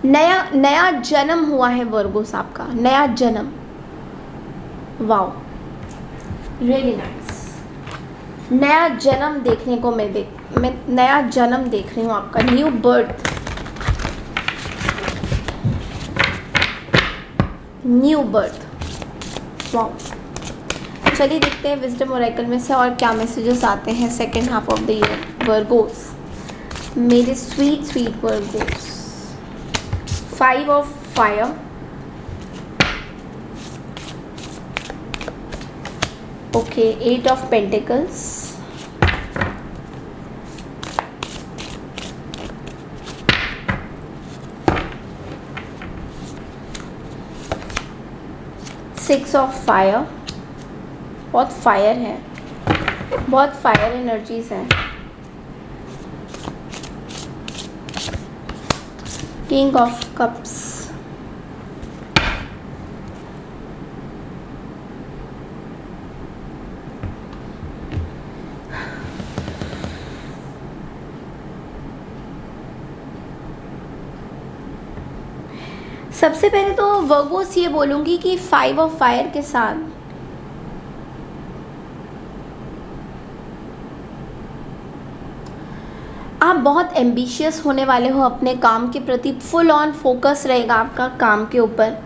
नया नया जन्म हुआ है वर्गोस आपका, नया जन्म। Wow, really nice. नया जन्म देखने को मैं नया जन्म देख रही हूँ आपका, new birth, new birth. Wow, चलिए देखते हैं विजडम ओरेकल में से और क्या मैसेजेस आते हैं second half of the year Virgos, मेरे sweet sweet Virgos. 5 of fire, okay, 8 of pentacles, six of fire, बहुत फायर है, बहुत फायर एनर्जीज हैं। किंग ऑफ कप्स, सबसे पहले तो वर्गोस ये बोलूँगी कि 5 ऑफ फायर के साथ आप बहुत एम्बिशियस होने वाले हो अपने काम के प्रति, फुल ऑन फोकस रहेगा आपका काम के ऊपर,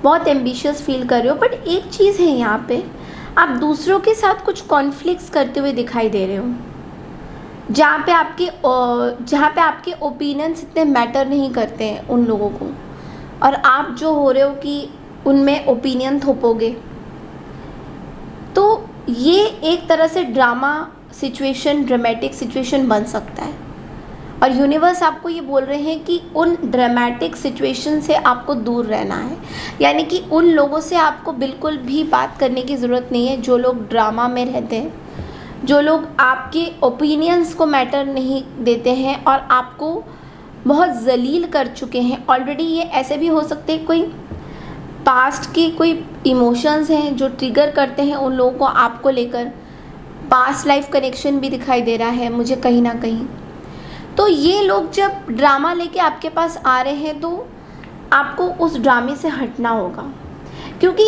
बहुत एम्बिशियस फील कर रहे हो। बट एक चीज़ है यहाँ पे, आप दूसरों के साथ कुछ कॉन्फ्लिक्ट्स करते हुए दिखाई दे रहे हो, जहाँ पे आपके ओपिनियंस इतने मैटर नहीं करते हैं उन लोगों को, और आप जो हो रहे हो कि उनमें ओपिनियन थोपोगे। तो ये एक तरह से ड्रामा सिचुएशन, ड्रामेटिक सिचुएशन बन सकता है, और यूनिवर्स आपको ये बोल रहे हैं कि उन ड्रामेटिक सिचुएशन से आपको दूर रहना है। यानी कि उन लोगों से आपको बिल्कुल भी बात करने की ज़रूरत नहीं है जो लोग ड्रामा में रहते हैं, जो लोग आपके ओपिनियंस को मैटर नहीं देते हैं और आपको बहुत जलील कर चुके हैं ऑलरेडी। ये ऐसे भी हो सकते हैं कोई पास्ट के कोई इमोशंस हैं जो ट्रिगर करते हैं उन लोगों को आपको लेकर, पास्ट लाइफ कनेक्शन भी दिखाई दे रहा है मुझे कहीं ना कहीं। तो ये लोग जब ड्रामा लेके आपके पास आ रहे हैं तो आपको उस ड्रामे से हटना होगा, क्योंकि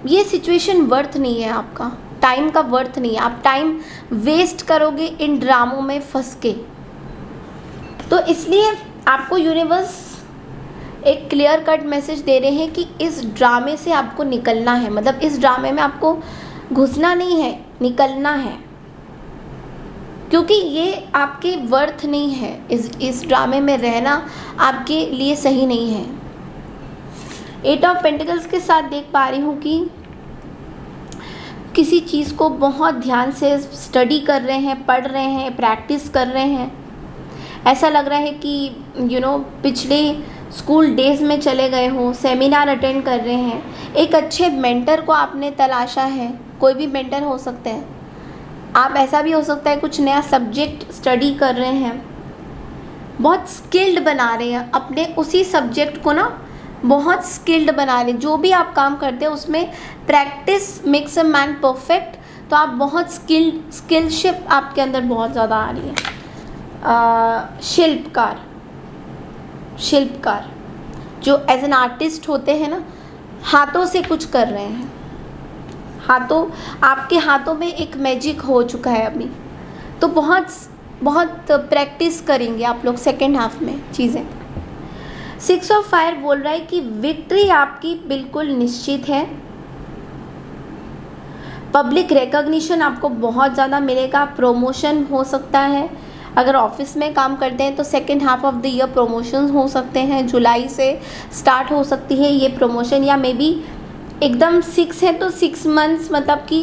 ये सिचुएशन वर्थ नहीं है, आपका टाइम का वर्थ नहीं है। आप टाइम वेस्ट करोगे इन ड्रामों में फंस के। तो इसलिए आपको यूनिवर्स एक क्लियर कट मैसेज दे रहे हैं कि इस ड्रामे से आपको निकलना है, मतलब इस ड्रामे में आपको घुसना नहीं है, निकलना है, क्योंकि ये आपके वर्थ नहीं है। इस ड्रामे में रहना आपके लिए सही नहीं है। 8 ऑफ पेंटिकल्स के साथ देख पा रही हूँ कि किसी चीज़ को बहुत ध्यान से स्टडी कर रहे हैं, पढ़ रहे हैं, प्रैक्टिस कर रहे हैं। ऐसा लग रहा है कि पिछले स्कूल डेज़ में चले गए हो, सेमिनार अटेंड कर रहे हैं, एक अच्छे मेंटर को आपने तलाशा है। कोई भी मेंटर हो सकते हैं, आप ऐसा भी हो सकता है कुछ नया सब्जेक्ट स्टडी कर रहे हैं, बहुत स्किल्ड बना रहे हैं अपने उसी सब्जेक्ट को ना, बहुत स्किल्ड बना रहे हैं। जो भी आप काम करते हैं उसमें practice makes a man perfect. तो आप बहुत स्किलशिप आपके अंदर बहुत ज़्यादा आ रही है। शिल्पकार जो एज एन आर्टिस्ट होते हैं ना, हाथों से कुछ कर रहे हैं, आपके हाथों में एक मैजिक हो चुका है अभी। तो बहुत प्रैक्टिस करेंगे आप लोग सेकेंड हाफ में चीज़ें। 6 ऑफ फायर बोल रहा है कि विक्ट्री आपकी बिल्कुल निश्चित है। पब्लिक रिकॉग्निशन आपको बहुत ज़्यादा मिलेगा, प्रमोशन हो सकता है। अगर ऑफिस में काम करते हैं तो second half of the year promotion हो सकते हैं, जुलाई से स्टार्ट हो सकती है ये प्रमोशन, या मे बी एकदम 6 है तो 6 मंथ्स, मतलब कि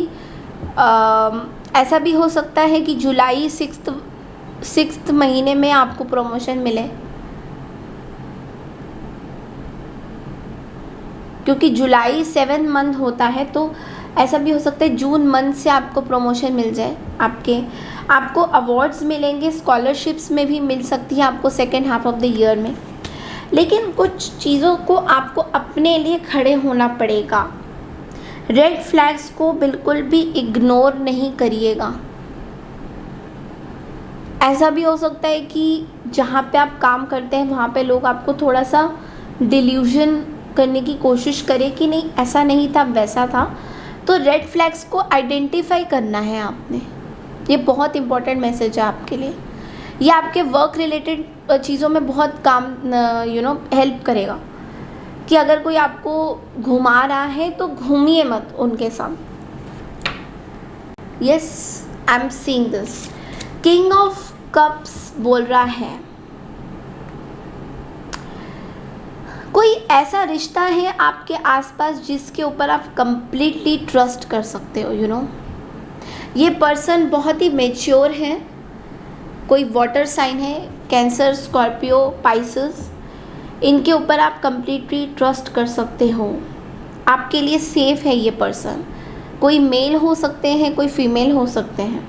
ऐसा भी हो सकता है कि जुलाई 6 महीने में आपको प्रमोशन मिले, क्योंकि जुलाई 7 मंथ होता है। तो ऐसा भी हो सकता है जून मंथ से आपको प्रमोशन मिल जाए। आपको अवार्ड्स मिलेंगे, स्कॉलरशिप्स में भी मिल सकती है आपको second half of the year में। लेकिन कुछ चीज़ों को आपको अपने लिए खड़े होना पड़ेगा। रेड फ्लैग्स को बिल्कुल भी इग्नोर नहीं करिएगा। ऐसा भी हो सकता है कि जहाँ पे आप काम करते हैं वहाँ पे लोग आपको थोड़ा सा डिल्यूजन करने की कोशिश करें कि नहीं ऐसा नहीं था वैसा था, तो रेड फ्लैग्स को आइडेंटिफाई करना है आपने। ये बहुत इंपॉर्टेंट मैसेज है आपके लिए। ये आपके वर्क रिलेटेड चीज़ों में बहुत काम हेल्प करेगा कि अगर कोई आपको घुमा रहा है तो घूमिए मत उनके साथ। Yes, I am seeing this. King of cups बोल रहा है कोई ऐसा रिश्ता है आपके आसपास जिसके ऊपर आप कंप्लीटली ट्रस्ट कर सकते हो। ये पर्सन बहुत ही मैच्योर है। कोई वाटर साइन है, कैंसर, स्कॉर्पियो, पाइसेस, इनके ऊपर आप कंप्लीटली ट्रस्ट कर सकते हो। आपके लिए सेफ है ये पर्सन। कोई मेल हो सकते हैं, कोई फीमेल हो सकते हैं।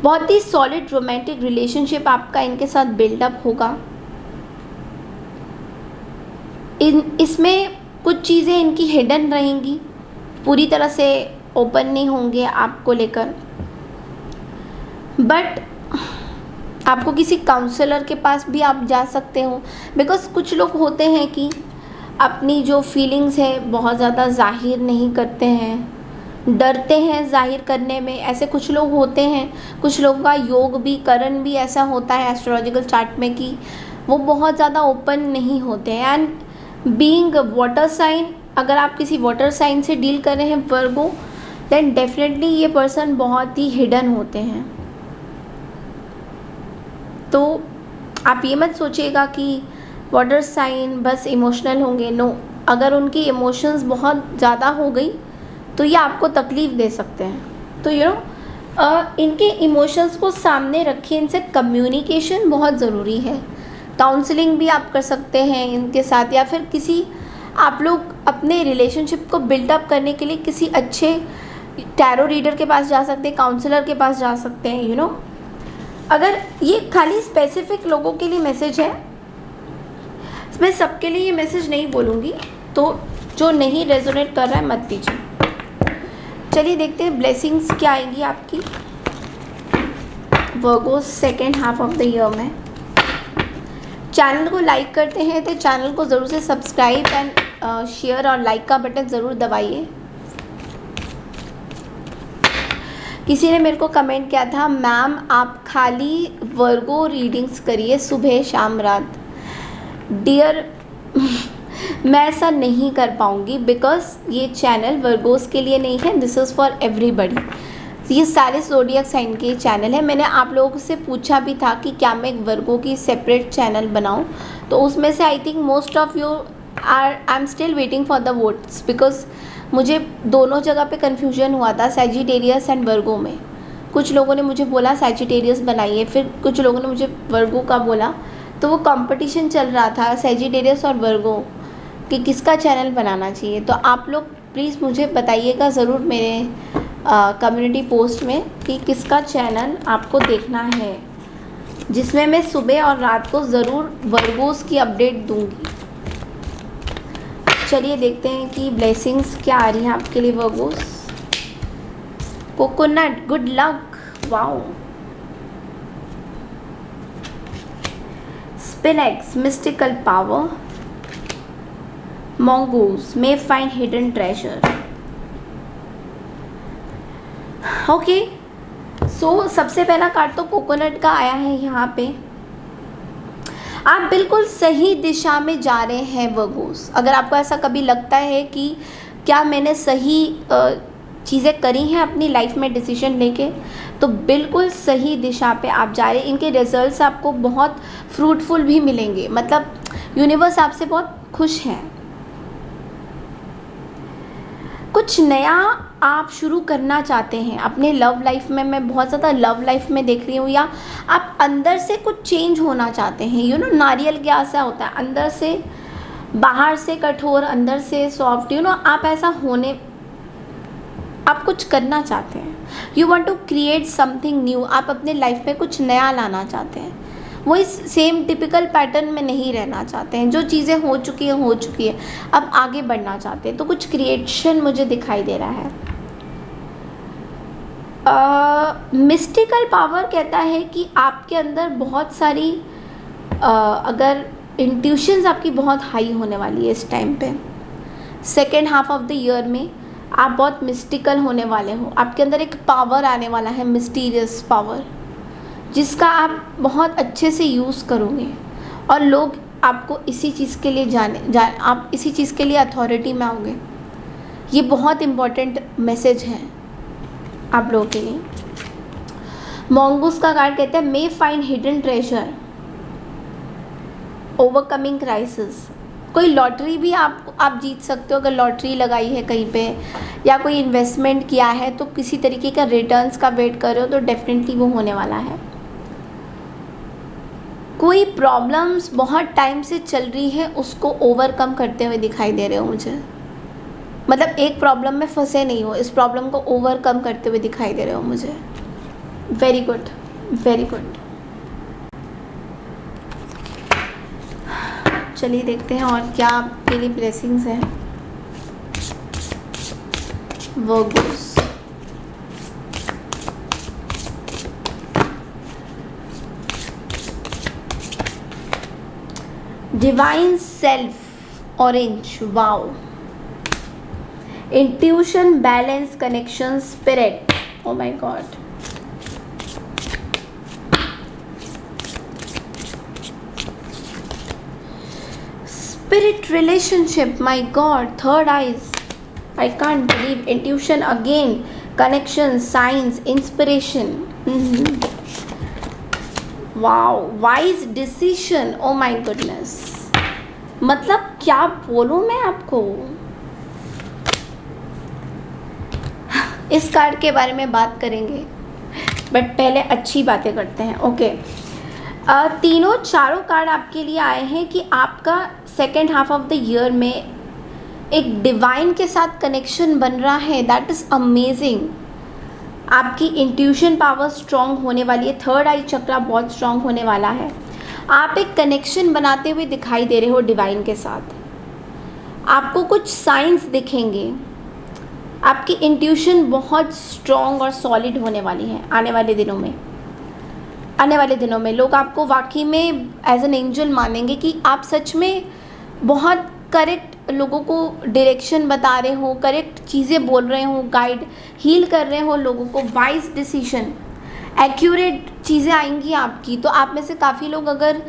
बहुत ही सॉलिड रोमांटिक रिलेशनशिप आपका इनके साथ बिल्डअप होगा। इसमें कुछ चीज़ें इनकी हिडन रहेंगी, पूरी तरह से ओपन नहीं होंगे आपको लेकर। बट आपको किसी काउंसलर के पास भी आप जा सकते हो, बिकॉज कुछ लोग होते हैं कि अपनी जो फीलिंग्स है बहुत ज़्यादा जाहिर नहीं करते हैं, डरते हैं जाहिर करने में। ऐसे कुछ लोग होते हैं। कुछ लोगों का योग भी, करण भी ऐसा होता है एस्ट्रोलॉजिकल चार्ट में कि वो बहुत ज़्यादा ओपन नहीं होते हैं। एंड बीइंग वाटर साइन, अगर आप किसी वाटर साइन से डील कर रहे हैं वर्गो, देन डेफिनेटली ये पर्सन बहुत ही हिडन होते हैं। तो आप ये मत सोचिएगा कि वाटर साइन बस इमोशनल होंगे। नो, अगर उनकी इमोशंस बहुत ज़्यादा हो गई तो ये आपको तकलीफ़ दे सकते हैं। तो इनके इमोशंस को सामने रखिए। इनसे कम्युनिकेशन बहुत ज़रूरी है। काउंसलिंग भी आप कर सकते हैं इनके साथ, या फिर किसी आप लोग अपने रिलेशनशिप को बिल्डअप करने के लिए किसी अच्छे टैरो रीडर के पास जा सकते हैं, काउंसलर के पास जा सकते हैं। अगर ये खाली स्पेसिफिक लोगों के लिए मैसेज है, मैं सबके लिए ये मैसेज नहीं बोलूँगी, तो जो नहीं रेजोनेट कर रहा है मत दीजिए। चलिए देखते हैं ब्लेसिंग्स क्या आएंगी आपकी Virgo second half of the year में। चैनल को लाइक करते हैं तो चैनल को ज़रूर से सब्सक्राइब एंड शेयर और लाइक का बटन ज़रूर दबाइए। किसी ने मेरे को कमेंट किया था, मैम आप खाली वर्गो रीडिंग्स करिए सुबह शाम रात। डियर मैं ऐसा नहीं कर पाऊँगी, बिकॉज ये चैनल वर्गोस के लिए नहीं है, दिस इज़ फॉर एवरीबडी। ये सारे ज़ोडिएक साइन के चैनल है। मैंने आप लोगों से पूछा भी था कि क्या मैं एक वर्गो की सेपरेट चैनल बनाऊं, तो उसमें से I think most of you I am still waiting for the votes, because मुझे दोनों जगह पे कन्फ्यूजन हुआ था, सैजिटेरियस एंड वर्गो में। कुछ लोगों ने मुझे बोला सैजिटेरियस बनाइए, फिर कुछ लोगों ने मुझे वर्गो का बोला। तो वो कंपटीशन चल रहा था सैजिटेरियस और वर्गो कि किसका चैनल बनाना चाहिए। तो आप लोग प्लीज़ मुझे बताइएगा ज़रूर मेरे कम्युनिटी पोस्ट में कि किसका चैनल आपको देखना है, जिसमें मैं सुबह और रात को ज़रूर वर्गोस की अपडेट दूंगी। चलिए देखते हैं कि ब्लेसिंग्स क्या आ रही हैं आपके लिए Virgos. Coconut, good luck, wow. Sphinx, mystical power. mongoose may find hidden treasure। Okay, so सबसे पहला कार्ड तो कोकोनट का आया है यहाँ पे। आप बिल्कुल सही दिशा में जा रहे हैं वर्गोस। अगर आपको ऐसा कभी लगता है कि क्या मैंने सही चीज़ें करी हैं अपनी लाइफ में डिसीजन लेके, तो बिल्कुल सही दिशा पे आप जा रहे हैं। इनके रिजल्ट्स आपको बहुत फ्रूटफुल भी मिलेंगे, मतलब यूनिवर्स आपसे बहुत खुश है। कुछ नया आप शुरू करना चाहते हैं अपने लव लाइफ में। मैं बहुत ज़्यादा लव लाइफ में देख रही हूँ, या आप अंदर से कुछ चेंज होना चाहते हैं। नारियल क्या ऐसा होता है, अंदर से, बाहर से कठोर, अंदर से सॉफ्ट। आप ऐसा होने, आप कुछ करना चाहते हैं। You want to create something new. आप अपने लाइफ में कुछ नया लाना चाहते हैं। वो इस सेम टिपिकल पैटर्न में नहीं रहना चाहते हैं। जो चीज़ें हो चुकी है, अब आगे बढ़ना चाहते हैं। तो कुछ क्रिएशन मुझे दिखाई दे रहा है। मिस्टिकल पावर कहता है कि आपके अंदर बहुत सारी अगर इंट्यूशंस आपकी बहुत हाई होने वाली है इस टाइम पे। Second half of the year में आप बहुत मिस्टिकल होने वाले हो, आपके अंदर एक पावर आने वाला है, मिस्टीरियस पावर, जिसका आप बहुत अच्छे से यूज़ करोगे और लोग आपको इसी चीज़ के लिए आप इसी चीज़ के लिए अथॉरिटी में आओगे। ये बहुत इम्पॉर्टेंट मैसेज है आप लोगों के लिए। मॉन्गूस का कार्ड कहता है may find hidden treasure, overcoming crisis. कोई लॉटरी भी आप जीत सकते हो, अगर लॉटरी लगाई है कहीं पे या कोई इन्वेस्टमेंट किया है तो किसी तरीके का रिटर्न्स का वेट कर रहे हो तो डेफिनेटली वो होने वाला है। कोई प्रॉब्लम्स बहुत टाइम से चल रही है उसको ओवरकम करते हुए दिखाई दे रहे हो मुझे, मतलब एक प्रॉब्लम में फंसे नहीं हो, इस प्रॉब्लम को ओवरकम करते हुए दिखाई दे रहे हो मुझे। Very good, very good. चलिए देखते हैं और क्या आपके लिए ब्लेसिंग्स हैं। Virgo's, divine self orange, wow. Intuition, balance, connection, spirit, oh my God. Spirit, relationship, my god, third eyes, I can't believe. Intuition again, connection, signs, inspiration, wow, wise decision, oh my goodness। मतलब क्या बोलूं मैं आपको। इस card के बारे में बात करेंगे बट पहले अच्छी बातें करते हैं। ओके, चारों कार्ड आपके लिए आए हैं कि आपका second half of the year में एक डिवाइन के साथ कनेक्शन बन रहा है। That is amazing. आपकी इंट्यूशन पावर स्ट्रॉन्ग होने वाली है, थर्ड आई चक्रा बहुत स्ट्रॉन्ग होने वाला है। आप एक कनेक्शन बनाते हुए दिखाई दे रहे हो डिवाइन के साथ। आपको कुछ साइंस दिखेंगे। आपकी इंट्यूशन बहुत स्ट्रॉन्ग और सॉलिड होने वाली है आने वाले दिनों में। आने वाले दिनों में लोग आपको वाकई में एज एन एंजल मानेंगे कि आप सच में बहुत करेक्ट लोगों को डायरेक्शन बता रहे हो, करेक्ट चीज़ें बोल रहे हो, गाइड हील कर रहे हो लोगों को। वाइज डिसीजन, एक्यूरेट चीज़ें आएंगी आपकी। तो आप में से काफ़ी लोग अगर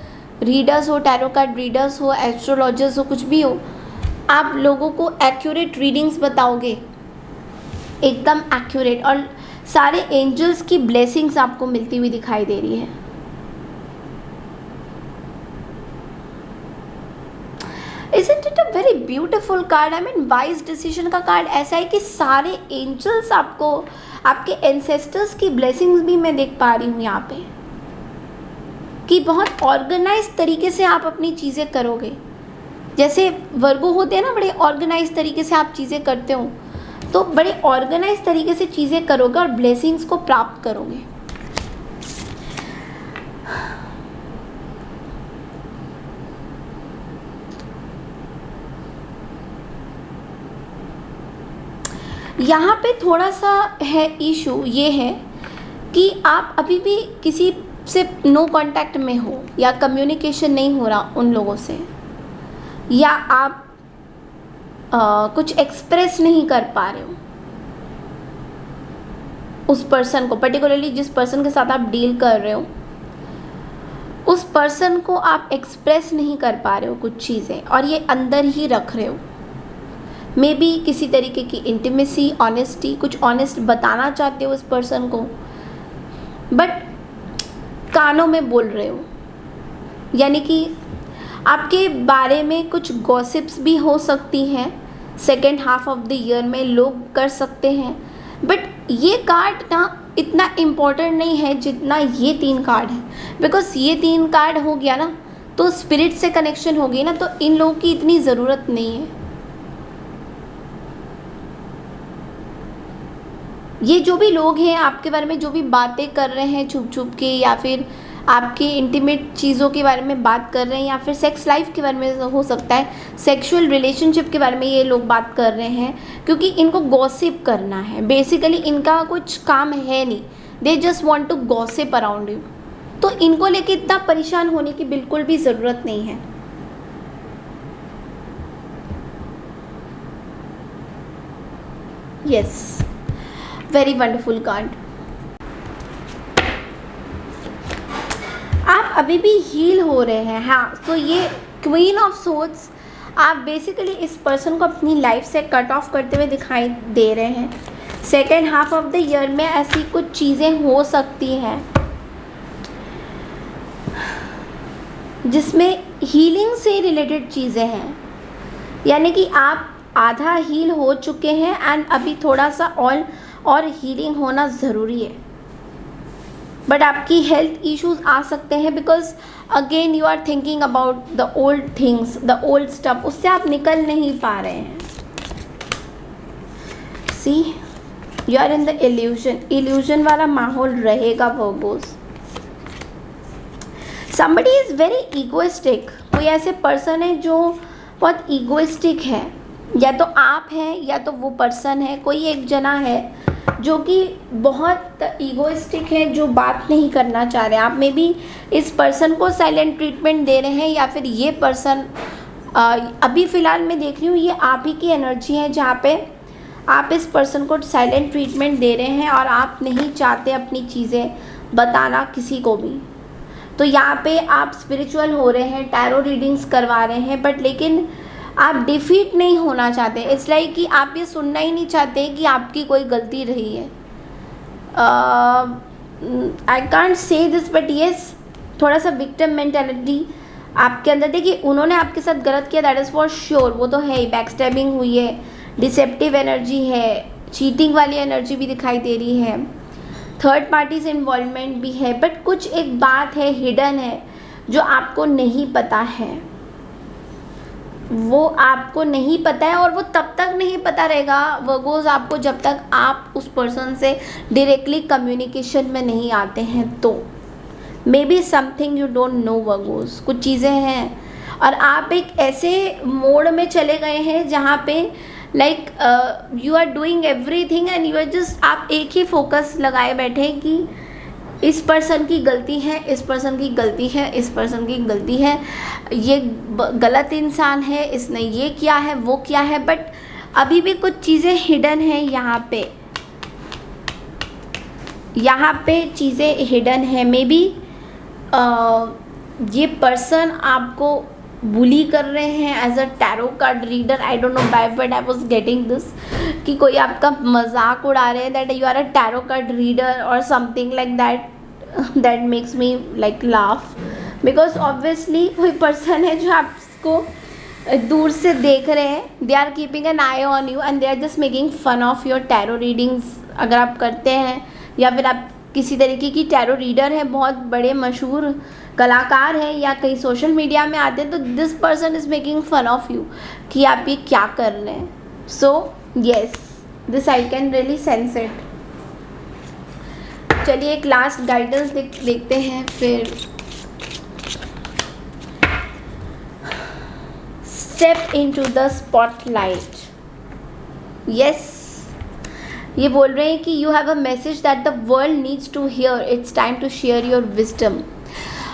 रीडर्स हो, टैरो कार्ड रीडर्स हो, एस्ट्रोलॉजर्स हो, कुछ भी हो, आप लोगों को एक्यूरेट रीडिंग्स बताओगे, एकदम एक्यूरेट। और सारे एंजल्स की ब्लेसिंग्स आपको मिलती हुई दिखाई दे रही है। Isn't it a very beautiful card? I mean, wise decision का कार्ड ऐसा है कि सारे एंजल्स आपको, आपके एंसेस्टर्स की ब्लेसिंग्स भी मैं देख पा रही हूँ यहाँ पे, कि बहुत ऑर्गेनाइज तरीके से आप अपनी चीज़ें करोगे। जैसे वर्गो होते हैं ना, बड़े ऑर्गेनाइज तरीके से आप चीज़ें करते हो, तो बड़े ऑर्गेनाइज तरीके से चीज़ें करोगे और ब्लेसिंग्स को प्राप्त करोगे। यहाँ पे थोड़ा सा है इशू, ये है कि आप अभी भी किसी से नो कांटेक्ट में हो या कम्युनिकेशन नहीं हो रहा उन लोगों से, या आप कुछ एक्सप्रेस नहीं कर पा रहे हो उस पर्सन को, पर्टिकुलरली जिस पर्सन के साथ आप डील कर रहे हो उस पर्सन को आप एक्सप्रेस नहीं कर पा रहे हो कुछ चीज़ें, और ये अंदर ही रख रहे हो। मे बी किसी तरीके की इंटीमेसी, ऑनेस्टी, कुछ ऑनेस्ट बताना चाहते हो उस पर्सन को, बट कानों में बोल रहे हो। यानी कि आपके बारे में कुछ गॉसिप्स भी हो सकती हैं second half of the year में, लोग कर सकते हैं। बट ये कार्ड ना इतना इम्पोर्टेंट नहीं है जितना ये 3 कार्ड है, बिकॉज ये 3 कार्ड हो गया ना तो स्पिरिट से कनेक्शन हो गई ना, तो इन लोगों की इतनी ज़रूरत नहीं है। ये जो भी लोग हैं आपके बारे में जो भी बातें कर रहे हैं छुप छुप के, या फिर आपके इंटीमेट चीज़ों के बारे में बात कर रहे हैं, या फिर सेक्स लाइफ के बारे में हो सकता है, सेक्सुअल रिलेशनशिप के बारे में ये लोग बात कर रहे हैं, क्योंकि इनको गॉसिप करना है। बेसिकली इनका कुछ काम है नहीं, they just want to gossip around you. तो इनको लेके इतना परेशान होने की बिल्कुल भी ज़रूरत नहीं है। Yes, very wonderful card. आप अभी भी हील हो रहे हैं। हाँ, तो ये क्वीन ऑफ सोर्ड्स, आप बेसिकली इस पर्सन को अपनी लाइफ से कट ऑफ करते हुए दिखाई दे रहे हैं। Second half of the year में ऐसी कुछ चीज़ें हो सकती हैं जिसमें हीलिंग से रिलेटेड चीज़ें हैं, यानी कि आप आधा हील हो चुके हैं एंड अभी थोड़ा सा और हीलिंग होना ज़रूरी है। बट आपकी हेल्थ इश्यूज आ सकते हैं because again you are thinking about the old things, the old stuff, उससे आप निकल नहीं पा रहे हैं। See, you are in the illusion वाला माहौल रहेगा Virgos. somebody is very egoistic, कोई ऐसे पर्सन है जो बहुत ईगोइस्टिक है, या तो आप हैं या तो वो पर्सन है, कोई एक जना है जो कि बहुत ईगोइस्टिक है, जो बात नहीं करना चाह रहे हैं। आप में भी इस पर्सन को साइलेंट ट्रीटमेंट दे रहे हैं, या फिर ये पर्सन अभी फ़िलहाल मैं देख रही हूँ ये आप ही की एनर्जी है जहाँ पे आप इस पर्सन को साइलेंट ट्रीटमेंट दे रहे हैं और आप नहीं चाहते अपनी चीज़ें बताना किसी को भी। तो यहाँ पे आप स्पिरिचुअल हो रहे हैं, टैरो रीडिंग्स करवा रहे हैं, बट लेकिन आप डिफीट नहीं होना चाहते। इट्स लाइक कि आप ये सुनना ही नहीं चाहते कि आपकी कोई गलती रही है। I can't say this but yes, थोड़ा सा विक्टिम मेंटालिटी आपके अंदर। देखिए, उन्होंने आपके साथ गलत किया, दैट इज़ फॉर श्योर, वो तो है ही। बैकस्टैबिंग हुई है, डिसेप्टिव एनर्जी है, चीटिंग वाली एनर्जी भी दिखाई दे रही है, थर्ड पार्टी से इन्वॉल्वमेंट भी है। बट कुछ एक बात है, हिडन है, जो आपको नहीं पता है, वो आपको नहीं पता है। और वो तब तक नहीं पता रहेगा वर्गोस आपको जब तक आप उस पर्सन से डायरेक्टली कम्युनिकेशन में नहीं आते हैं। तो may be something you don't know Virgo's, कुछ चीज़ें हैं और आप एक ऐसे मोड में चले गए हैं जहाँ पे like you are doing everything and you are just, आप एक ही फोकस लगाए बैठे हैं कि इस पर्सन की गलती है, इस पर्सन की गलती है, इस पर्सन की गलती है, ये गलत इंसान है, इसने ये किया है, वो किया है। बट अभी भी कुछ चीज़ें हिडन हैं यहाँ पे चीज़ें हिडन है। मे बी ये पर्सन आपको बुली कर रहे हैं as a tarot card reader. I don't know why but I was getting this कि कोई आपका मजाक उड़ा रहे हैं, that you are a tarot card reader और something like that makes me like laugh, because obviously कोई पर्सन है जो आपको दूर से देख रहे हैं, they are keeping an eye on you and they are just making fun of your tarot readings. अगर आप करते हैं या फिर आप किसी तरीके की टैरो रीडर है, बहुत बड़े मशहूर कलाकार हैं या कहीं सोशल मीडिया में आते हैं, तो this person is making fun of you कि आप ये क्या कर रहे हैं। So yes, this I can really sense it. चलिए एक लास्ट गाइडेंस देखते हैं फिर। Step into the spotlight. Yes, ये बोल रहे हैं कि you have a message that the world needs to hear, it's time to share your wisdom.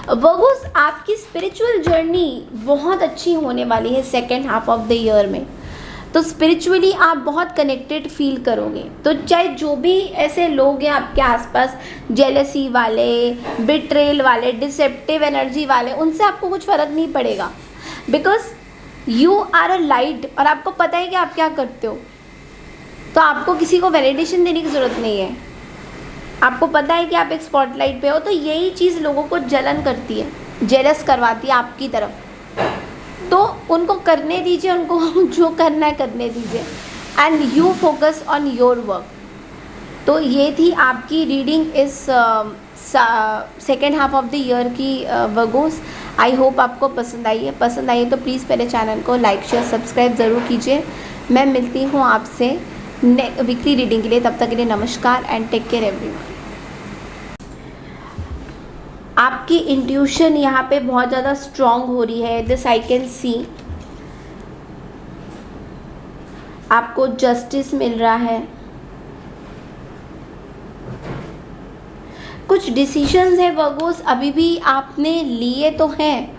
Virgos, आपकी स्पिरिचुअल जर्नी बहुत अच्छी होने वाली है second half of the year में। तो स्पिरिचुअली आप बहुत कनेक्टेड फील करोगे। तो चाहे जो भी ऐसे लोग हैं आपके आसपास, जेलसी वाले, बिट्रेल वाले, डिसेप्टिव एनर्जी वाले, उनसे आपको कुछ फ़र्क नहीं पड़ेगा, because you are a light और आपको पता है कि आप क्या करते हो। तो आपको किसी को वैलिडेशन देने की ज़रूरत नहीं है, आपको पता है कि आप एक स्पॉटलाइट पे हो। तो यही चीज़ लोगों को जलन करती है, जेलस करवाती है आपकी तरफ। तो उनको करने दीजिए, उनको जो करना है करने दीजिए and you focus on your work. तो ये थी आपकी रीडिंग इस second half of the year की वर्गोस। आई होप आपको पसंद आई है तो प्लीज़ मेरे चैनल को लाइक शेयर सब्सक्राइब ज़रूर कीजिए। मैं मिलती हूँ आपसे वीकली रीडिंग के लिए, तब तक के लिए नमस्कार एंड टेक केयर एवरीवन। आपकी इंट्यूशन यहाँ पे बहुत ज़्यादा स्ट्रॉन्ग हो रही है, दिस आई कैन सी। आपको जस्टिस मिल रहा है, कुछ डिसीजंस है वर्गोस अभी भी आपने लिए तो हैं,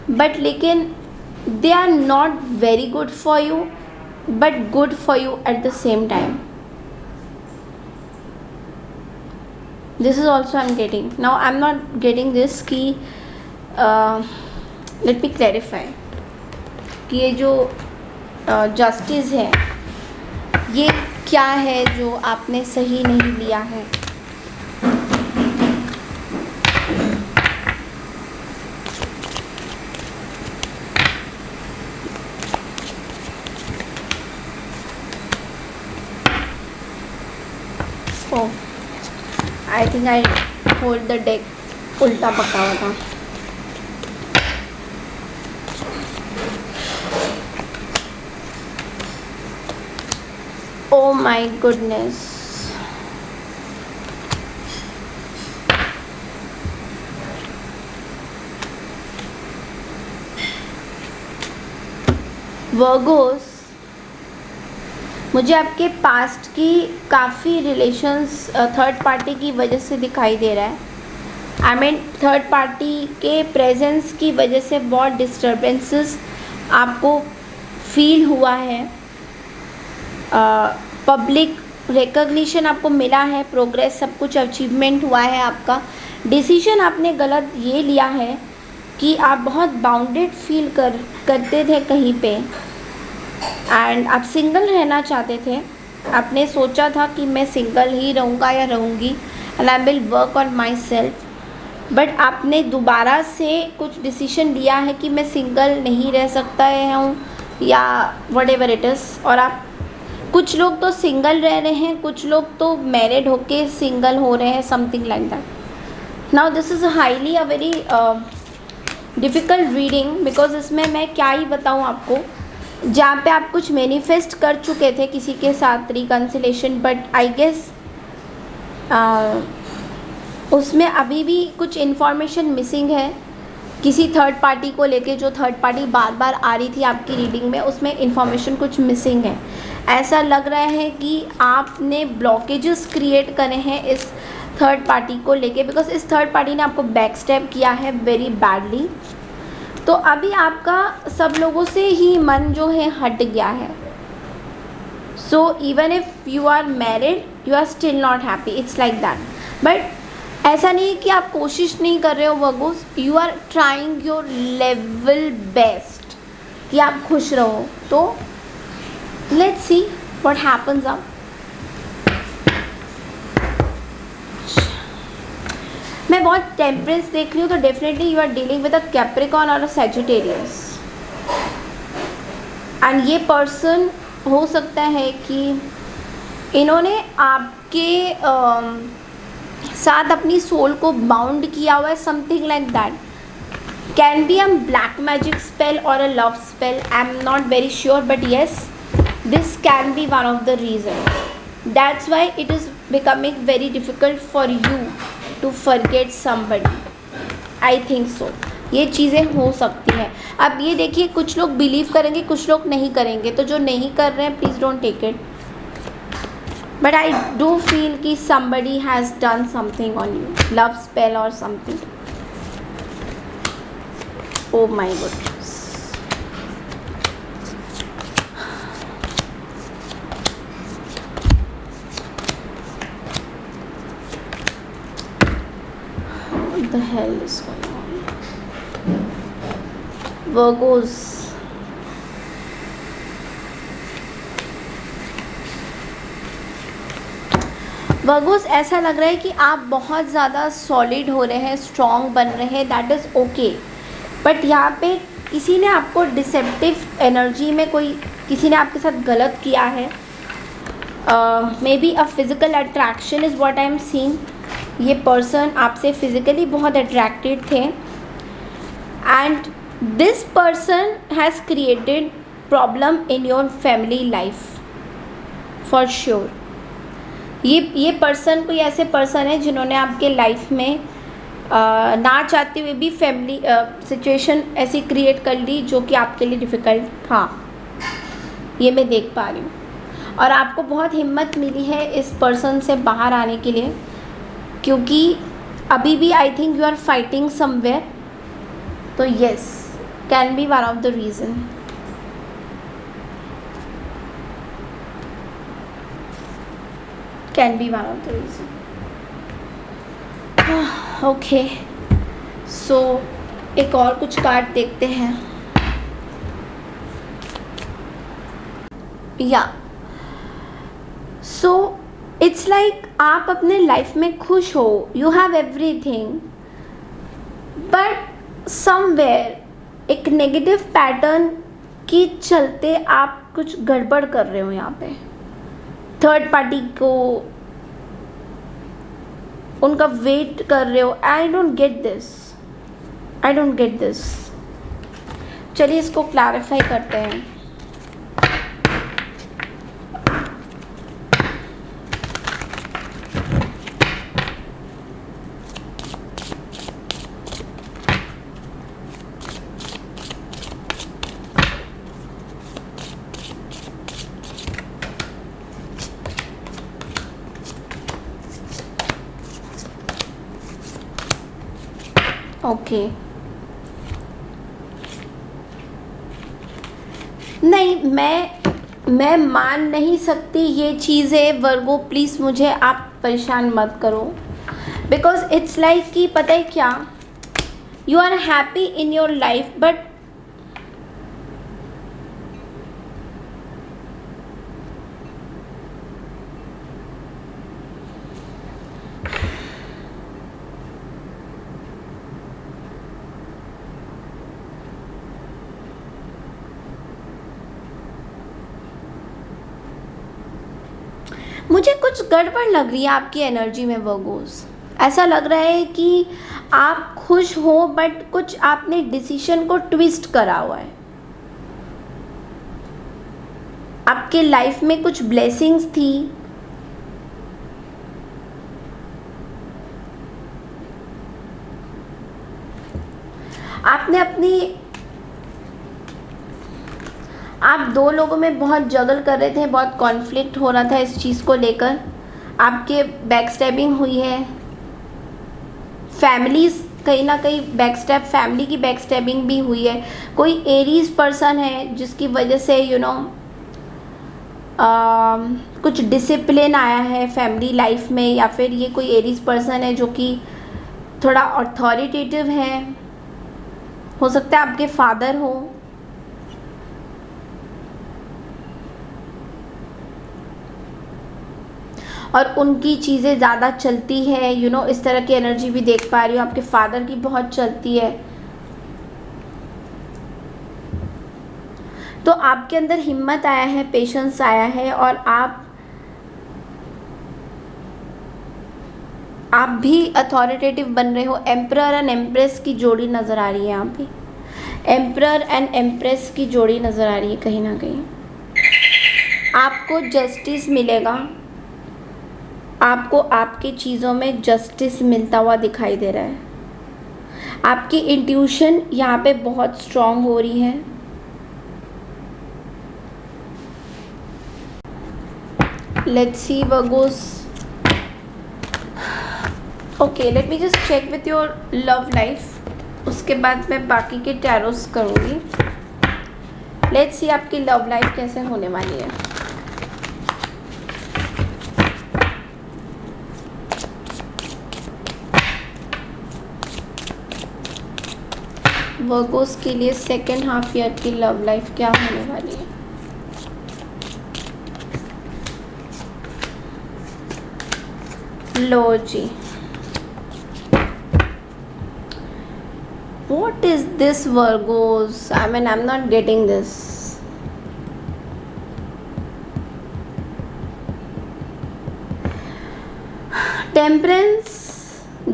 बट लेकिन they are not very good for you, but good for you at the same time. This is also I am getting. Now I am not getting this कि लेट मी क्लैरिफाई कि ये जो justice है ये क्या है जो आपने सही नहीं लिया है. Oh, I think I hold the deck उल्टा पका हुआ था. Oh my goodness. वर्गोस, मुझे आपके पास्ट की काफ़ी रिलेशंस थर्ड पार्टी की वजह से दिखाई दे रहा है. आई मीन थर्ड पार्टी के प्रेजेंस की वजह से बहुत डिस्टर्बेंसेस आपको फील हुआ है. पब्लिक रिकग्निशन आपको मिला है, प्रोग्रेस, सब कुछ अचीवमेंट हुआ है आपका. डिसीजन आपने गलत ये लिया है कि आप बहुत बाउंडेड फील करते थे कहीं पे, एंड आप सिंगल रहना चाहते थे. आपने सोचा था कि मैं सिंगल ही रहूँगा या रहूँगी and I will work on my self. But आपने दोबारा से कुछ डिसीजन लिया है कि मैं सिंगल नहीं रह सकता हूँ या वट एवर इट इज़. और आप, कुछ लोग तो सिंगल रह रहे हैं, कुछ लोग तो मैरिड होके सिंगल हो रहे हैं, something like that. Now this is highly a very difficult reading, because इसमें मैं क्या ही बताऊँ आपको. जहाँ पे आप कुछ मैनिफेस्ट कर चुके थे किसी के साथ रिकन्सिलेशन, बट आई गेस उसमें अभी भी कुछ इन्फॉर्मेशन मिसिंग है किसी थर्ड पार्टी को लेके. जो थर्ड पार्टी बार बार आ रही थी आपकी रीडिंग में, उसमें इन्फॉर्मेशन कुछ मिसिंग है. ऐसा लग रहा है कि आपने ब्लॉकेजेस क्रिएट करे हैं इस थर्ड पार्टी को लेके, बिकॉज इस थर्ड पार्टी ने आपको बैक स्टेप किया है वेरी बैडली. तो अभी आपका सब लोगों से ही मन जो है हट गया है. So even if you are married you are still not happy, it's like that. But ऐसा नहीं है कि आप कोशिश नहीं कर रहे हो Virgos, you are trying your level best कि आप खुश रहो. तो लेट्स सी व्हाट हैपन्स. अब मैं बहुत टेम्परेंस देख रही हूँ, तो definitely you are dealing with a Capricorn और अ सैजिटेरियस. एंड ये पर्सन हो सकता है कि इन्होंने आपके साथ अपनी सोल को बाउंड किया हुआ है, something like that. Can be a black magic spell और a love spell, I am not very sure, but yes this can be one of the reason. That's why it is becoming very difficult for you to forget somebody. I think so. ये चीज़ें हो सकती हैं. अब ये देखिए, कुछ लोग बिलीव करेंगे, कुछ लोग नहीं करेंगे. तो जो नहीं कर रहे हैं please don't take it, but I do feel कि somebody has done something on you, love spell और something. Oh my goodness. What the hell is going on? Virgos. Virgos, ऐसा लग रहा है कि आप बहुत ज़्यादा सॉलिड हो रहे हैं, स्ट्रॉन्ग बन रहे हैं, दैट इज़ ओके. बट यहाँ पे किसी ने आपको डिसेप्टिव एनर्जी में, किसी ने आपके साथ गलत किया है. May be a physical attraction is what I am seeing. ये पर्सन आपसे फिज़िकली बहुत अट्रैक्टेड थे, and this person has created problem in your family life for sure. ये पर्सन कोई ऐसे पर्सन है जिन्होंने आपके लाइफ में ना चाहते हुए भी फैमिली सिचुएशन ऐसी क्रिएट कर ली जो कि आपके लिए डिफ़िकल्ट था. ये मैं देख पा रही हूँ. और आपको बहुत हिम्मत मिली है इस पर्सन से बाहर आने के लिए, क्योंकि अभी भी I think you are fighting somewhere, तो yes, can be one of the reason. Can be one of the reason. Okay, so एक और कुछ कार्ड देखते हैं. या सो इट्स लाइक आप अपने लाइफ में खुश हो, you have everything, but somewhere एक नेगेटिव पैटर्न के चलते आप कुछ गड़बड़ कर रहे हो. यहाँ पे थर्ड पार्टी को उनका वेट कर रहे हो. I don't get this, I don't get this. चलिए इसको क्लैरिफाई करते हैं. ओके, नहीं, मैं मान नहीं सकती ये चीज़ें. वर्गो प्लीज़ मुझे आप परेशान मत करो, बिकॉज इट्स लाइक कि पता है क्या, you are happy in your life, but मुझे कुछ गड़बड़ लग रही है आपकी एनर्जी में वर्गोस. ऐसा लग रहा है कि आप खुश हो, बट कुछ आपने डिसीजन को ट्विस्ट करा हुआ है. आपके लाइफ में कुछ ब्लेसिंग्स थी, आपने अपनी, आप दो लोगों में बहुत जगल कर रहे थे, बहुत कॉन्फ्लिक्ट हो रहा था इस चीज़ को लेकर. आपके बैक स्टैबिंग हुई है, फैमिलीज कहीं ना कहीं बैक स्टैब, फैमिली की बैक स्टैबिंग भी हुई है. कोई एरीज पर्सन है जिसकी वजह से कुछ डिसिप्लिन आया है फैमिली लाइफ में, या फिर ये कोई एरीज पर्सन है जो कि थोड़ा अथॉरिटेटिव है. हो सकता है आपके फादर हो. और उनकी चीज़ें ज़्यादा चलती है, इस तरह की एनर्जी भी देख पा रही हूँ. आपके फादर की बहुत चलती है. तो आपके अंदर हिम्मत आया है, पेशेंस आया है, और आप भी अथॉरिटेटिव बन रहे हो. एम्परर एंड एम्प्रेस की जोड़ी नज़र आ रही है यहाँ पे. एम्परर एंड एम्प्रेस की जोड़ी नज़र आ रही है. कहीं ना कहीं आपको जस्टिस मिलेगा, आपको आपकी चीज़ों में जस्टिस मिलता हुआ दिखाई दे रहा है. आपकी इंट्यूशन यहाँ पे बहुत स्ट्रॉन्ग हो रही है. Let's see Virgos. Okay, let me just check with your love life, उसके बाद मैं बाकी के टैरोस करूँगी. लेट्स सी आपकी लव लाइफ कैसे होने वाली है. वर्गोस के लिए सेकेंड हाफ ईयर की लव लाइफ क्या होने वाली है. लो जी, what is this Virgos? I mean, I'm not getting this. Temperance,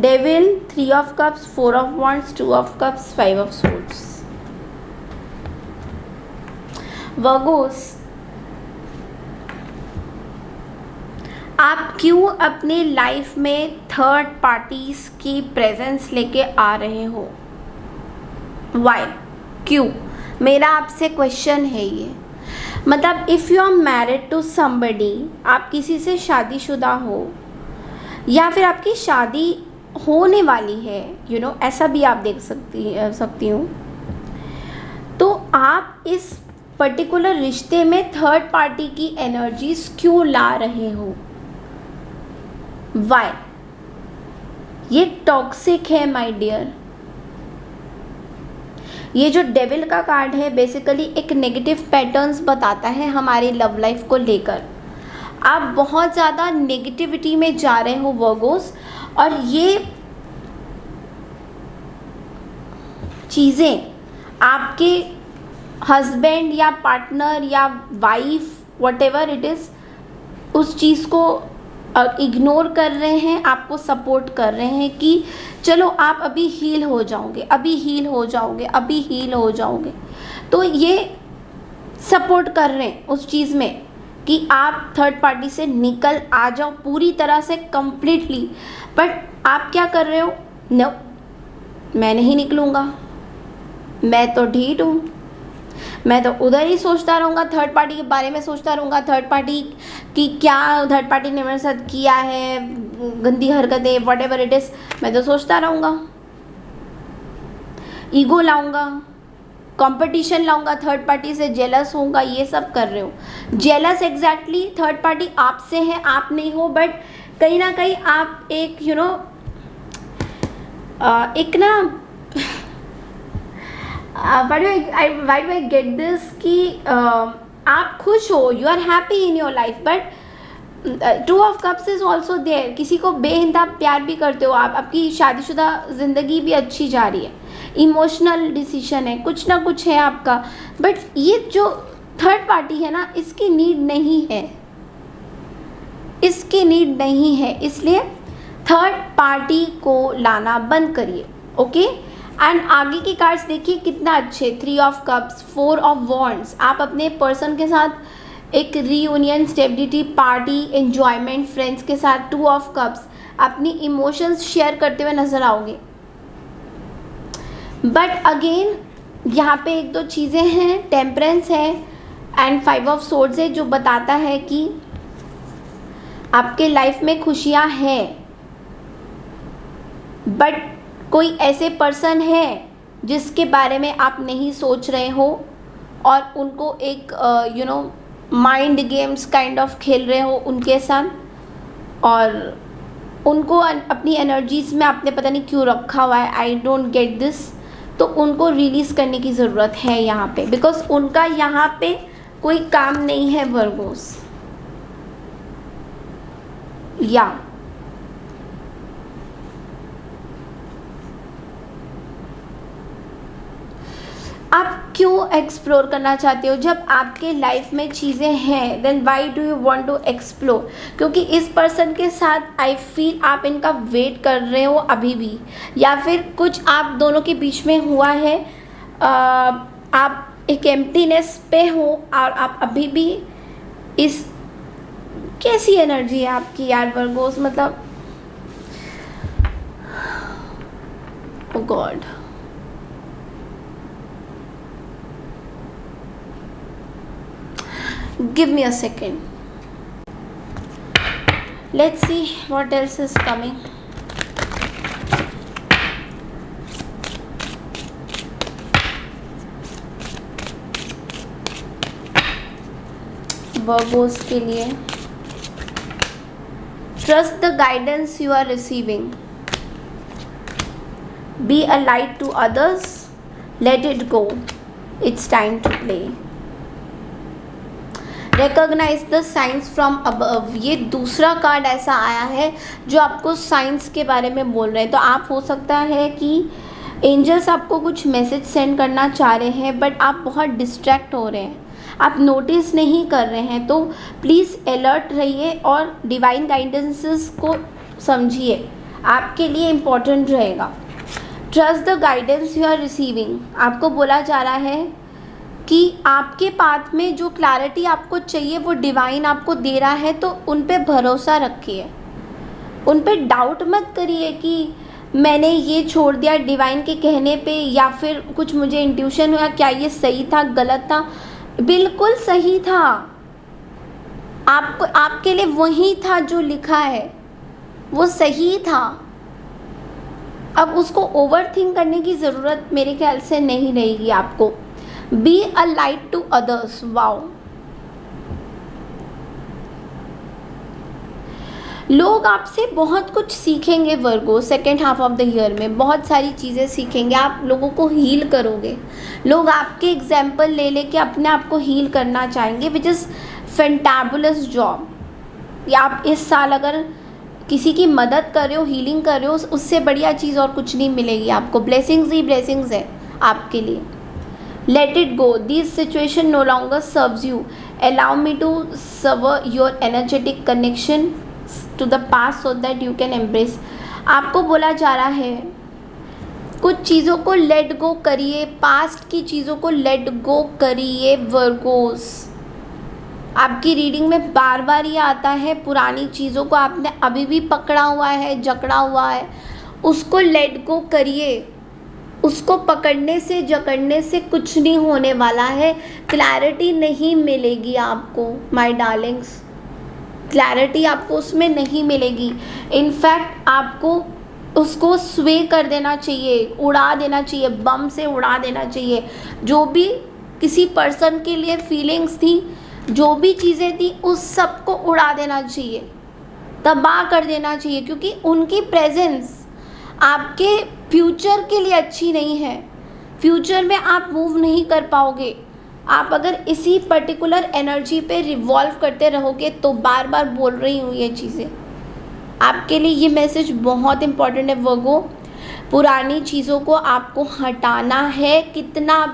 Devil, 3 of Cups, 4 of Wands, 2 of Cups, 5 of Swords. Virgos, आप क्यों अपने लाइफ में थर्ड पार्टीज की प्रेजेंस लेके आ रहे हो? वाई, क्यों? मेरा आपसे क्वेश्चन है ये. मतलब if you are married to somebody, आप किसी से शादीशुदा हो, या फिर आपकी शादी होने वाली है, ऐसा भी आप देख सकती हूँ। तो आप इस पर्टिकुलर रिश्ते में थर्ड पार्टी की एनर्जीज क्यों ला रहे हो? वाई? ये टॉक्सिक है माय डियर। ये जो डेविल का कार्ड है बेसिकली एक नेगेटिव पैटर्न्स बताता है हमारी लव लाइफ को लेकर। आप बहुत ज़्यादा नेगेटिविटी में जा रहे हो वर्गोस, और ये चीज़ें आपके हस्बैंड या पार्टनर या वाइफ व्हाटएवर इट इज़ उस चीज़ को इग्नोर कर रहे हैं, आपको सपोर्ट कर रहे हैं कि चलो आप अभी हील हो जाओगे, अभी हील हो जाओगे, अभी हील हो जाओगे। तो ये सपोर्ट कर रहे हैं उस चीज़ में कि आप थर्ड पार्टी से निकल आ जाओ पूरी तरह से कंप्लीटली। बट आप क्या कर रहे हो? नो, मैं नहीं निकलूँगा, मैं तो ढीठ हूँ, मैं तो उधर ही सोचता रहूँगा, थर्ड पार्टी के बारे में सोचता रहूँगा, थर्ड पार्टी की क्या थर्ड पार्टी ने मेरे साथ किया है, गंदी हरकतें, व्हाटएवर इट इज़, मैं तो सोचता रहूँगा। ईगो लाऊंगा, कंपटीशन लाऊंगा, थर्ड पार्टी से जेलस होऊंगा, ये सब कर रहे हो। जेलस एग्जैक्टली थर्ड पार्टी आपसे है, आप नहीं हो, बट कहीं ना कहीं आप एक एक ना why do I get this कि आप खुश हो, you are happy in your life, but two of cups is also there. किसी को बेइंतहा प्यार भी करते हो आप, आपकी शादीशुदा ज़िंदगी भी अच्छी जा रही है, इमोशनल डिसीजन है, कुछ ना कुछ है आपका, बट ये जो थर्ड पार्टी है ना, इसकी नीड नहीं है, इसकी नीड नहीं है। इसलिए थर्ड पार्टी को लाना बंद करिए, ओके। एंड आगे की कार्ड्स देखिए कितना अच्छे, 3 ऑफ कप्स, 4 ऑफ वॉन्ड्स। आप अपने पर्सन के साथ एक reunion, stability, party, enjoyment, friends के साथ 2 ऑफ कप्स, अपनी इमोशंस शेयर करते हुए नज़र आओगे। बट अगेन यहाँ पे एक दो चीज़ें हैं, टेम्परेंस है एंड 5 ऑफ सोर्ड्स है, जो बताता है कि आपके लाइफ में खुशियाँ हैं, बट कोई ऐसे पर्सन है जिसके बारे में आप नहीं सोच रहे हो और उनको एक माइंड गेम्स काइंड ऑफ खेल रहे हो उनके साथ, और उनको अपनी एनर्जीज में आपने पता नहीं क्यों रखा हुआ है, आई डोंट गेट दिस। तो उनको रिलीज़ करने की ज़रूरत है यहाँ पे, बिकॉज उनका यहाँ पे कोई काम नहीं है वर्गोस। या आप क्यों एक्सप्लोर करना चाहते हो? जब आपके लाइफ में चीज़ें हैं, then why do you want to explore? क्योंकि इस पर्सन के साथ आई फील आप इनका वेट कर रहे हो अभी भी, या फिर कुछ आप दोनों के बीच में हुआ है, आप एक एम्प्टीनेस पे हो और आप अभी भी इस, कैसी एनर्जी है आपकी यार वर्गोस, मतलब ओ God. Give me a second. Let's see what else is coming. Virgos के लिए trust the guidance you are receiving. Be a light to others. Let it go. It's time to play. Recognize the signs from above. ये दूसरा card ऐसा आया है जो आपको science के बारे में बोल रहे हैं। तो आप हो सकता है कि एंजल्स आपको कुछ मैसेज सेंड करना चाह रहे हैं, बट आप बहुत डिस्ट्रैक्ट हो रहे हैं, आप नोटिस नहीं कर रहे हैं। तो प्लीज़ अलर्ट रहिए और डिवाइन गाइडेंसेस को समझिए, आपके लिए इम्पोर्टेंट रहेगा। Trust the guidance you are receiving. आपको बोला जा रहा है कि आपके पाथ में जो क्लैरिटी आपको चाहिए वो डिवाइन आपको दे रहा है, तो उन पे भरोसा रखिए, उन पे डाउट मत करिए कि मैंने ये छोड़ दिया डिवाइन के कहने पे, या फिर कुछ मुझे इंट्यूशन हुआ, क्या ये सही था गलत था? बिल्कुल सही था, आपको आपके लिए वही था जो लिखा है, वो सही था। अब उसको ओवर थिंक करने की ज़रूरत मेरे ख्याल से नहीं रहेगी आपको। Be a light to others. Wow, लोग आपसे बहुत कुछ सीखेंगे Virgo, second half of the year में बहुत सारी चीज़ें सीखेंगे, आप लोगों को हील करोगे, लोग आपके एग्जाम्पल ले लेके अपने आप को हील करना चाहेंगे, विच इज़ फैंटाबुलस जॉब। या आप इस साल अगर किसी की मदद कर रहे हो, हीलिंग कर रहे हो, उससे बढ़िया चीज़ और कुछ नहीं मिलेगी आपको। ब्लेसिंग्स ही ब्लेसिंग्स है आपके लिए। Let it go, this situation no longer serves you, allow me to serve your energetic connection to the past so that you can embrace. आपको बोला जा रहा है कुछ चीज़ों को लेट गो करिए, पास्ट की चीज़ों को लेट गो करिए वर्गोस। आपकी रीडिंग में बार बार ये आता है, पुरानी चीज़ों को आपने अभी भी पकड़ा हुआ है, जकड़ा हुआ है, उसको लेट गो करिए। उसको पकड़ने से जकड़ने से कुछ नहीं होने वाला है, क्लैरिटी नहीं मिलेगी आपको माय डार्लिंग्स, क्लैरिटी आपको उसमें नहीं मिलेगी। इनफैक्ट आपको उसको स्वे कर देना चाहिए, उड़ा देना चाहिए, बम से उड़ा देना चाहिए। जो भी किसी पर्सन के लिए फीलिंग्स थी, जो भी चीज़ें थी, उस सब को उड़ा देना चाहिए, तबाह कर देना चाहिए, क्योंकि उनकी प्रेजेंस आपके फ्यूचर के लिए अच्छी नहीं है। फ्यूचर में आप मूव नहीं कर पाओगे। आप अगर इसी पर्टिकुलर एनर्जी पे रिवॉल्व करते रहोगे तो बार बार बोल रही हूँ ये चीज़ें आपके लिए, ये मैसेज बहुत इम्पॉर्टेंट है वर्गो। पुरानी चीज़ों को आपको हटाना है, कितना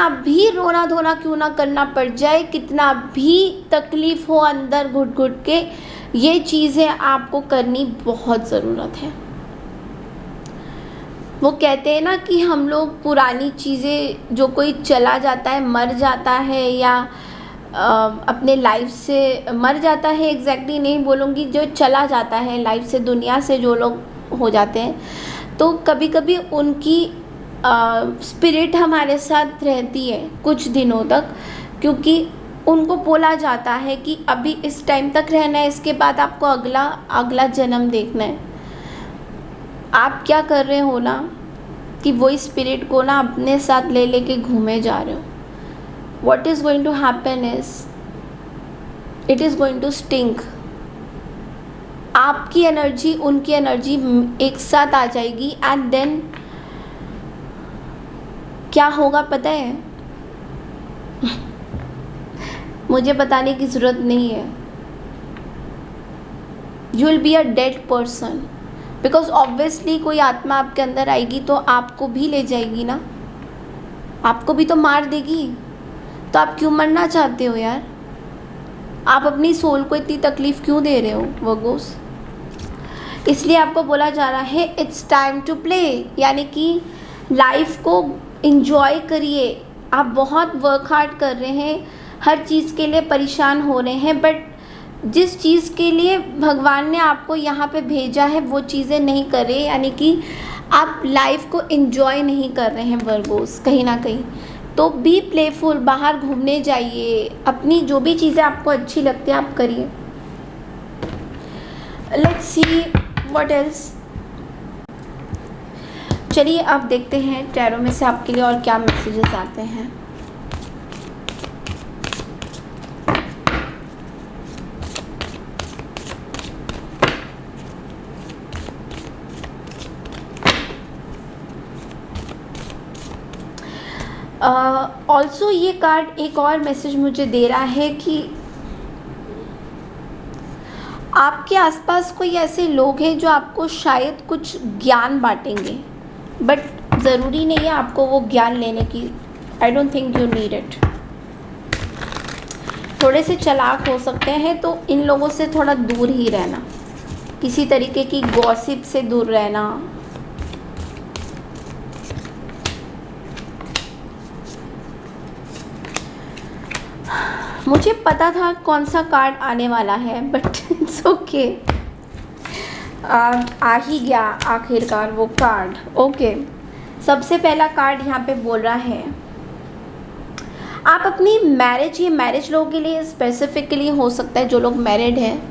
भी रोना धोना क्यों ना करना पड़ जाए, कितना भी तकलीफ़ हो अंदर घुट घुट के, ये चीज़ें आपको करनी बहुत ज़रूरत है। वो कहते हैं ना कि हम लोग पुरानी चीज़ें, जो कोई चला जाता है, मर जाता है, या अपने लाइफ से मर जाता है, एग्जैक्टली नहीं बोलूँगी, जो चला जाता है लाइफ से, दुनिया से जो लोग हो जाते हैं, तो कभी कभी उनकी स्पिरिट हमारे साथ रहती है कुछ दिनों तक, क्योंकि उनको बोला जाता है कि अभी इस टाइम तक रहना है, इसके बाद आपको अगला जन्म देखना है। आप क्या कर रहे हो ना कि वही स्पिरिट को ना अपने साथ ले लेके घूमे जा रहे हो। What is going to happen is it is going to stink. आपकी एनर्जी उनकी एनर्जी एक साथ आ जाएगी, एंड देन क्या होगा पता है? मुझे बताने की ज़रूरत नहीं है। You will be a dead person, because obviously कोई आत्मा आपके अंदर आएगी तो आपको भी ले जाएगी ना, आपको भी तो मार देगी। तो आप क्यों मरना चाहते हो यार? आप अपनी सोल को इतनी तकलीफ़ क्यों दे रहे हो वर्गोस? इसलिए आपको बोला जा रहा है इट्स टाइम टू प्ले, यानी कि लाइफ को इंजॉय करिए। आप बहुत वर्क हार्ड कर रहे हैं, हर चीज़ के लिए परेशान हो रहे हैं, बट जिस चीज़ के लिए भगवान ने आपको यहाँ पे भेजा है वो चीज़ें नहीं कर रहे, यानी कि आप लाइफ को एंजॉय नहीं कर रहे हैं वर्गोस कहीं ना कहीं। तो बी प्लेफुल, बाहर घूमने जाइए, अपनी जो भी चीज़ें आपको अच्छी लगती है आप करिए। Let's see what else. चलिए अब देखते हैं टैरो में से आपके लिए और क्या मैसेजेस आते हैं। ऑल्सो ये कार्ड एक और मैसेज मुझे दे रहा है कि आपके आसपास कोई ऐसे लोग हैं जो आपको शायद कुछ ज्ञान बांटेंगे, बट ज़रूरी नहीं है आपको वो ज्ञान लेने की। I don't think you need it. थोड़े से चालाक हो सकते हैं, तो इन लोगों से थोड़ा दूर ही रहना, किसी तरीके की गॉसिप से दूर रहना। मुझे पता था कौन सा कार्ड आने वाला है, बट इट्स ओके, आ ही गया आखिरकार वो कार्ड। ओके, सबसे पहला कार्ड यहाँ पे बोल रहा है आप अपनी मैरिज, ये मैरिज लोगों के लिए स्पेसिफिकली हो सकता है, जो लोग मैरिड हैं,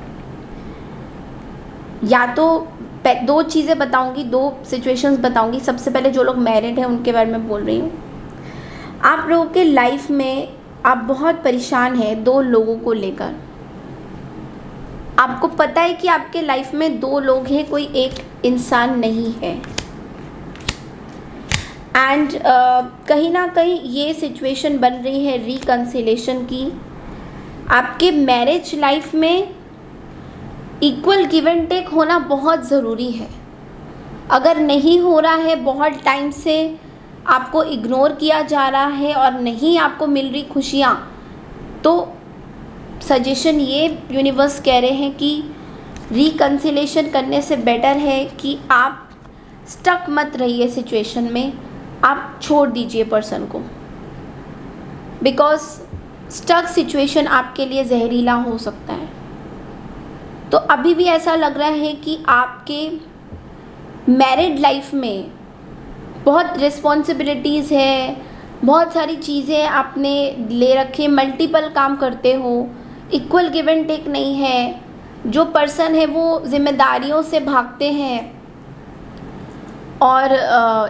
या तो दो चीज़ें बताऊंगी, दो सिचुएशंस बताऊंगी। सबसे पहले जो लोग मैरिड हैं उनके बारे में बोल रही हूँ। आप लोगों के लाइफ में आप बहुत परेशान हैं दो लोगों को लेकर। आपको पता है कि आपके लाइफ में दो लोग हैं, कोई एक इंसान नहीं है। एंड कहीं ना कहीं ये सिचुएशन बन रही है रिकन्सिलेशन की। आपके मैरिज लाइफ में इक्वल गिव एंड टेक होना बहुत ज़रूरी है। अगर नहीं हो रहा है, बहुत टाइम से आपको इग्नोर किया जा रहा है और नहीं आपको मिल रही खुशियाँ, तो सजेशन ये यूनिवर्स कह रहे हैं कि रिकन्सिलेशन करने से बेटर है कि आप स्टक मत रहिए सिचुएशन में, आप छोड़ दीजिए पर्सन को। बिकॉज स्टक सिचुएशन आपके लिए जहरीला हो सकता है। तो अभी भी ऐसा लग रहा है कि आपके मैरिड लाइफ में बहुत रिस्पॉन्सिबिलिटीज़ है, बहुत सारी चीज़ें आपने ले रखे, मल्टीपल काम करते हो, इक्वल गिव एंड टेक नहीं है। जो पर्सन है वो जिम्मेदारियों से भागते हैं और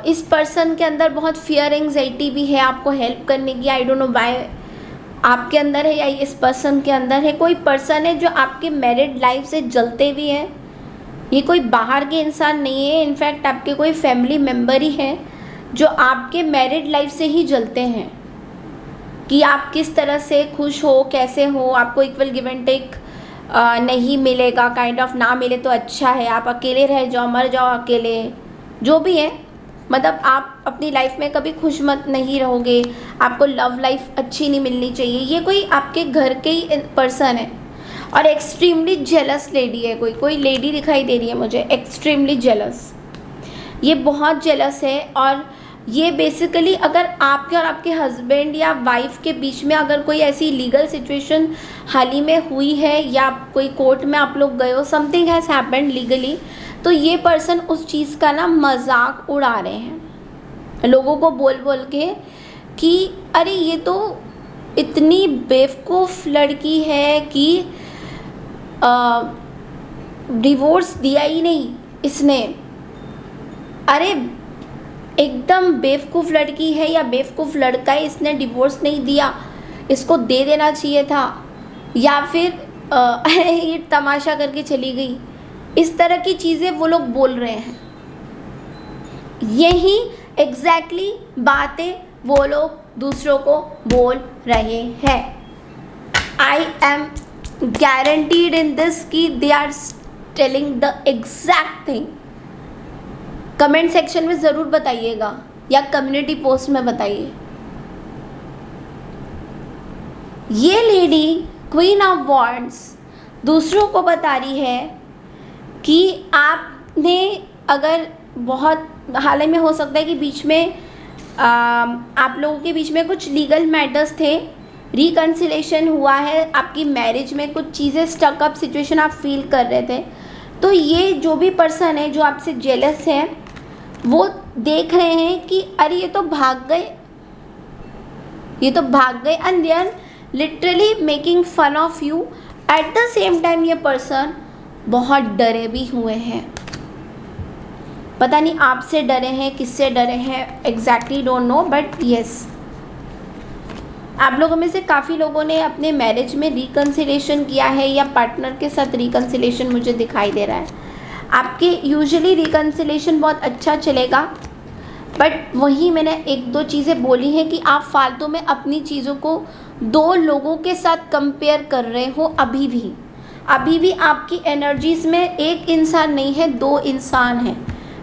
इस पर्सन के अंदर बहुत फियर एंग्जाइटी भी है आपको हेल्प करने की। आई डोंट नो व्हाई आपके अंदर है या इस पर्सन के अंदर है। कोई पर्सन है जो आपके मैरिड लाइफ से जलते भी हैं। ये कोई बाहर के इंसान नहीं है, इनफैक्ट आपके कोई फैमिली मेम्बर ही है जो आपके मैरिड लाइफ से ही जलते हैं कि आप किस तरह से खुश हो, कैसे हो, आपको इक्वल गिव एंड टेक नहीं मिलेगा, काइंड ऑफ ना मिले तो अच्छा है, आप अकेले रह जाओ, मर जाओ अकेले, जो भी है। मतलब आप अपनी लाइफ में कभी खुश मत नहीं रहोगे, आपको लव लाइफ अच्छी नहीं मिलनी चाहिए। ये कोई आपके घर के ही पर्सन है और एक्सट्रीमली जेलस लेडी है। कोई लेडी दिखाई दे रही है मुझे, एक्सट्रीमली जेलस। ये बहुत जेलस है और ये बेसिकली अगर आपके और आपके हस्बैंड या वाइफ के बीच में अगर कोई ऐसी लीगल सिचुएशन हाल ही में हुई है या कोई कोर्ट में आप लोग गए हो, समथिंग हैज़ हैपेंड लीगली, तो ये पर्सन उस चीज़ का ना मजाक उड़ा रहे हैं लोगों को बोल बोल के कि अरे ये तो इतनी बेवकूफ़ लड़की है कि डिवोर्स दिया ही नहीं इसने। अरे एकदम बेवकूफ़ लड़की है या बेवकूफ़ लड़का है, इसने डिवोर्स नहीं दिया, इसको दे देना चाहिए था, या फिर ये तमाशा करके चली गई। इस तरह की चीज़ें वो लोग बोल रहे हैं। यही एग्जैक्टली बातें वो लोग दूसरों को बोल रहे हैं। I am guaranteed in this कि they are telling the exact thing. Comment section में ज़रूर बताइएगा या कम्युनिटी पोस्ट में बताइए। ये लेडी क्वीन ऑफ वॉन्ड्स दूसरों को बता रही है कि आपने अगर बहुत हाल ही में हो सकता है कि बीच में आप लोगों के बीच में कुछ लीगल मैटर्स थे, रिकन्सिलेशन हुआ है, आपकी मैरिज में कुछ चीज़ें स्टक अप सिचुएशन आप फील कर रहे थे, तो ये जो भी पर्सन है जो आपसे जेलस है वो देख रहे हैं कि अरे ये तो भाग गए, and they are literally making fun of you. At the same time ये पर्सन बहुत डरे भी हुए हैं। पता नहीं आपसे डरे हैं, किससे डरे हैं, exactly don't know, but yes आप लोगों में से काफ़ी लोगों ने अपने मैरिज में रिकन्सिलेशन किया है या पार्टनर के साथ रिकन्सिलेशन मुझे दिखाई दे रहा है। आपके यूजुअली रिकन्सिलेशन बहुत अच्छा चलेगा, बट वहीं मैंने एक दो चीज़ें बोली हैं कि आप फालतू में अपनी चीज़ों को दो लोगों के साथ कंपेयर कर रहे हो। अभी भी आपकी एनर्जीज़ में एक इंसान नहीं है, दो इंसान हैं,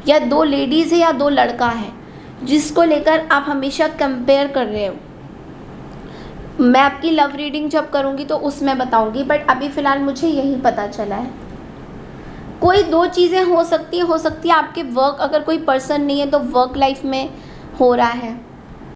या दो लेडीज़ है या दो लड़का है जिसको लेकर आप हमेशा कंपेयर कर रहे हो। मैं आपकी लव रीडिंग जब करूँगी तो उसमें बताऊँगी, बट अभी फ़िलहाल मुझे यही पता चला है। कोई दो चीज़ें हो सकती है आपके वर्क, अगर कोई पर्सन नहीं है तो वर्क लाइफ में हो रहा है,